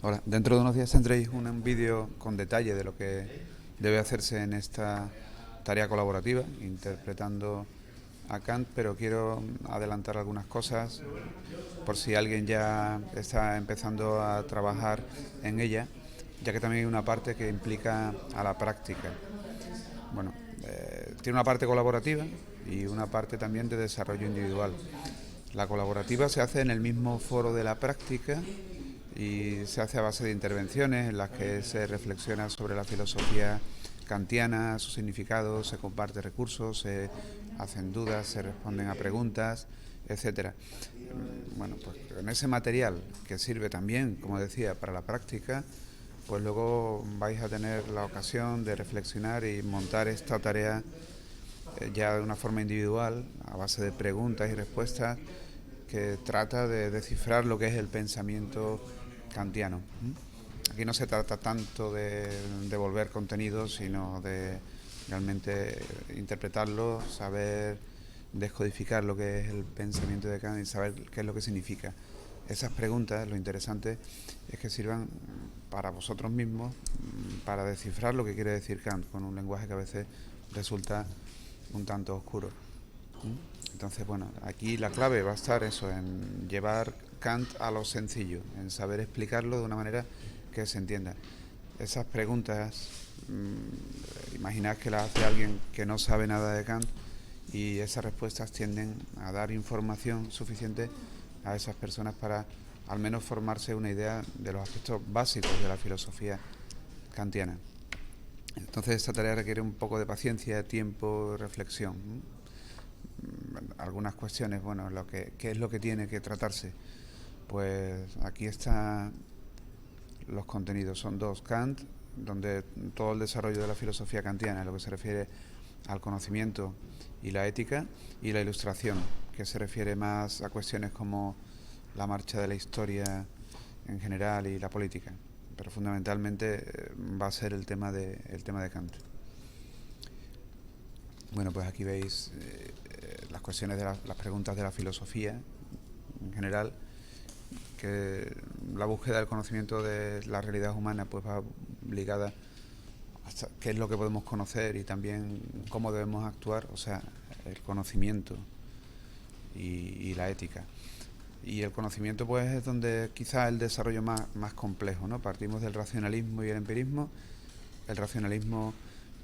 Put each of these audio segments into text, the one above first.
Hola, dentro de unos días tendréis un vídeo con detalle de lo que debe hacerse en esta tarea colaborativa, interpretando a Kant, pero quiero adelantar algunas cosas por si alguien ya está empezando a trabajar en ella, ya que también hay una parte que implica a la práctica. Bueno, tiene una parte colaborativa y una parte también de desarrollo individual. La colaborativa se hace en el mismo foro de la práctica y se hace a base de intervenciones en las que se reflexiona sobre la filosofía kantiana, su significado, se comparte recursos, se hacen dudas, se responden a preguntas, etcétera. Bueno, pues en ese material que sirve también, como decía, para la práctica, pues luego vais a tener la ocasión de reflexionar y montar esta tarea ya de una forma individual, a base de preguntas y respuestas, que trata de descifrar lo que es el pensamiento kantiano. Aquí no se trata tanto de devolver contenidos, sino de realmente interpretarlo, saber descodificar lo que es el pensamiento de Kant y saber qué es lo que significa. Esas preguntas, lo interesante es que sirvan para vosotros mismos, para descifrar lo que quiere decir Kant, con un lenguaje que a veces resulta un tanto oscuro. Entonces, bueno, aquí la clave va a estar eso, en llevar Kant a lo sencillo, en saber explicarlo de una manera que se entienda. Esas preguntas, imaginad que las hace alguien que no sabe nada de Kant y esas respuestas tienden a dar información suficiente a esas personas para al menos formarse una idea de los aspectos básicos de la filosofía kantiana. Entonces esta tarea requiere un poco de paciencia, tiempo, reflexión. Algunas cuestiones, bueno, ¿qué es lo que tiene que tratarse? Pues aquí están los contenidos, son dos. Kant, donde todo el desarrollo de la filosofía kantiana, en lo que se refiere al conocimiento y la ética, y la ilustración, que se refiere más a cuestiones como la marcha de la historia en general y la política, pero fundamentalmente va a ser el tema de Kant. Bueno, pues aquí veis las cuestiones de las preguntas de la filosofía en general, que la búsqueda del conocimiento de la realidad humana pues va ligada a qué es lo que podemos conocer y también cómo debemos actuar, o sea, el conocimiento y la ética. Y el conocimiento pues es donde quizá el desarrollo más complejo, ¿no? Partimos del racionalismo y el empirismo. El racionalismo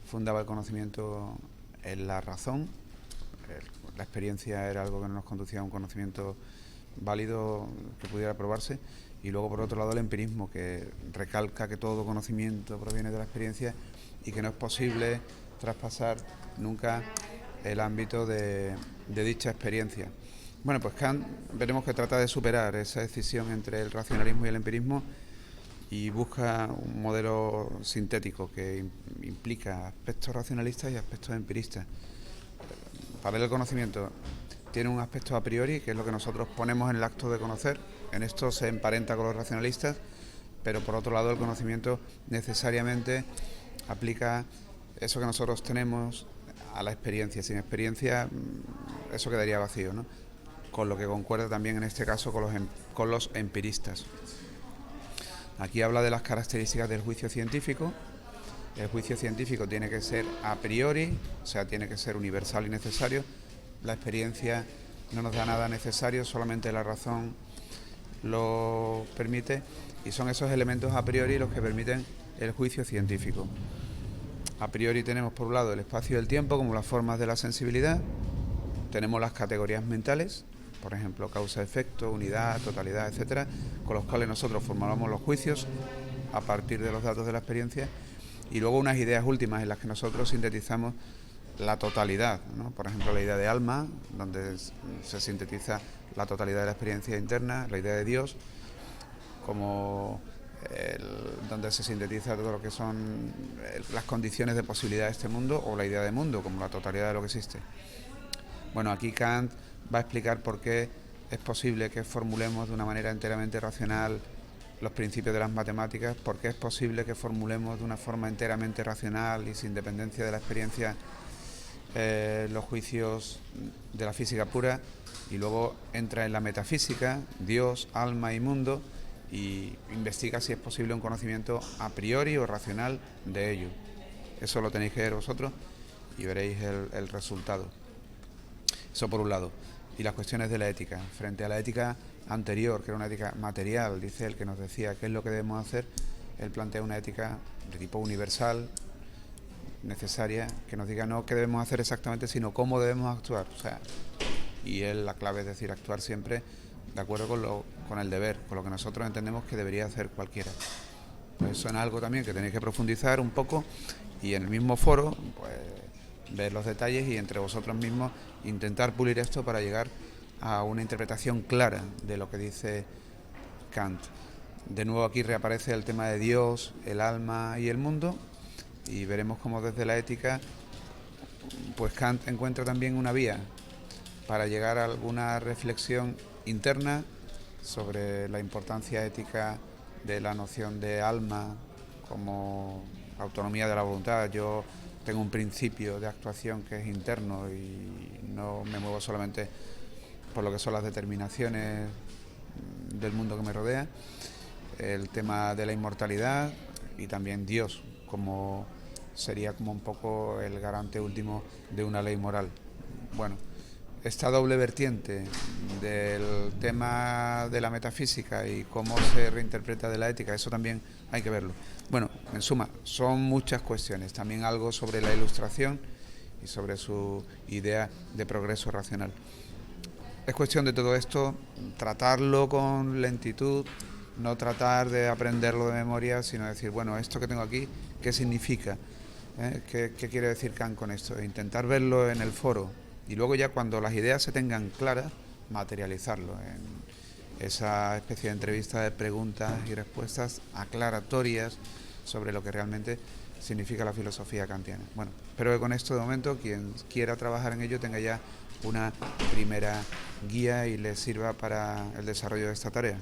fundaba el conocimiento en la razón. La experiencia era algo que no nos conducía a un conocimiento válido que pudiera probarse. Y luego, por otro lado, el empirismo, que recalca que todo conocimiento proviene de la experiencia y que no es posible traspasar nunca el ámbito de dicha experiencia. Bueno, pues Kant veremos que trata de superar esa decisión entre el racionalismo y el empirismo y busca un modelo sintético que implica aspectos racionalistas y aspectos empiristas. Para ver el conocimiento tiene un aspecto a priori, que es lo que nosotros ponemos en el acto de conocer. En esto se emparenta con los racionalistas, pero por otro lado el conocimiento necesariamente aplica eso que nosotros tenemos a la experiencia. Sin experiencia eso quedaría vacío, ¿no? Con lo que concuerda también en este caso con los empiristas. Aquí habla de las características del juicio científico. El juicio científico tiene que ser a priori, o sea, tiene que ser universal y necesario. La experiencia no nos da nada necesario, solamente la razón lo permite, y son esos elementos a priori los que permiten el juicio científico. A priori tenemos por un lado el espacio y el tiempo como las formas de la sensibilidad, tenemos las categorías mentales, por ejemplo, causa-efecto, unidad, totalidad, etcétera, con los cuales nosotros formulamos los juicios a partir de los datos de la experiencia, y luego unas ideas últimas en las que nosotros sintetizamos la totalidad, ¿no? Por ejemplo, la idea de alma, donde se sintetiza la totalidad de la experiencia interna, la idea de Dios, como donde se sintetiza todo lo que son las condiciones de posibilidad de este mundo, o la idea de mundo, como la totalidad de lo que existe. Bueno, aquí Kant va a explicar por qué es posible que formulemos de una manera enteramente racional los principios de las matemáticas, por qué es posible que formulemos de una forma enteramente racional y sin dependencia de la experiencia los juicios de la física pura, y luego entra en la metafísica, Dios, alma y mundo, y investiga si es posible un conocimiento a priori o racional de ello. Eso lo tenéis que ver vosotros y veréis el resultado. Eso por un lado. Y las cuestiones de la ética. Frente a la ética anterior, que era una ética material, dice él, que nos decía qué es lo que debemos hacer, él plantea una ética de tipo universal, necesaria, que nos diga no qué debemos hacer exactamente, sino cómo debemos actuar. O sea, y él, la clave es decir, actuar siempre de acuerdo con el deber, con lo que nosotros entendemos que debería hacer cualquiera. Pues eso es algo también que tenéis que profundizar un poco y en el mismo foro, pues, ver los detalles y entre vosotros mismos intentar pulir esto para llegar a una interpretación clara de lo que dice Kant. De nuevo aquí reaparece el tema de Dios, el alma y el mundo, y veremos cómo desde la ética pues Kant encuentra también una vía para llegar a alguna reflexión interna sobre la importancia ética de la noción de alma como autonomía de la voluntad. Yo tengo un principio de actuación que es interno y no me muevo solamente por lo que son las determinaciones del mundo que me rodea. El tema de la inmortalidad y también Dios como sería como un poco el garante último de una ley moral. Bueno, esta doble vertiente del tema de la metafísica y cómo se reinterpreta de la ética, eso también hay que verlo. Bueno, en suma, son muchas cuestiones, también algo sobre la ilustración y sobre su idea de progreso racional. Es cuestión de todo esto, tratarlo con lentitud, no tratar de aprenderlo de memoria, sino decir, bueno, esto que tengo aquí, ¿qué significa? ¿Qué quiere decir Kant con esto? E intentar verlo en el foro y luego ya cuando las ideas se tengan claras, materializarlo en esa especie de entrevista de preguntas y respuestas aclaratorias sobre lo que realmente significa la filosofía kantiana. Bueno, espero que con esto de momento quien quiera trabajar en ello tenga ya una primera guía y le sirva para el desarrollo de esta tarea.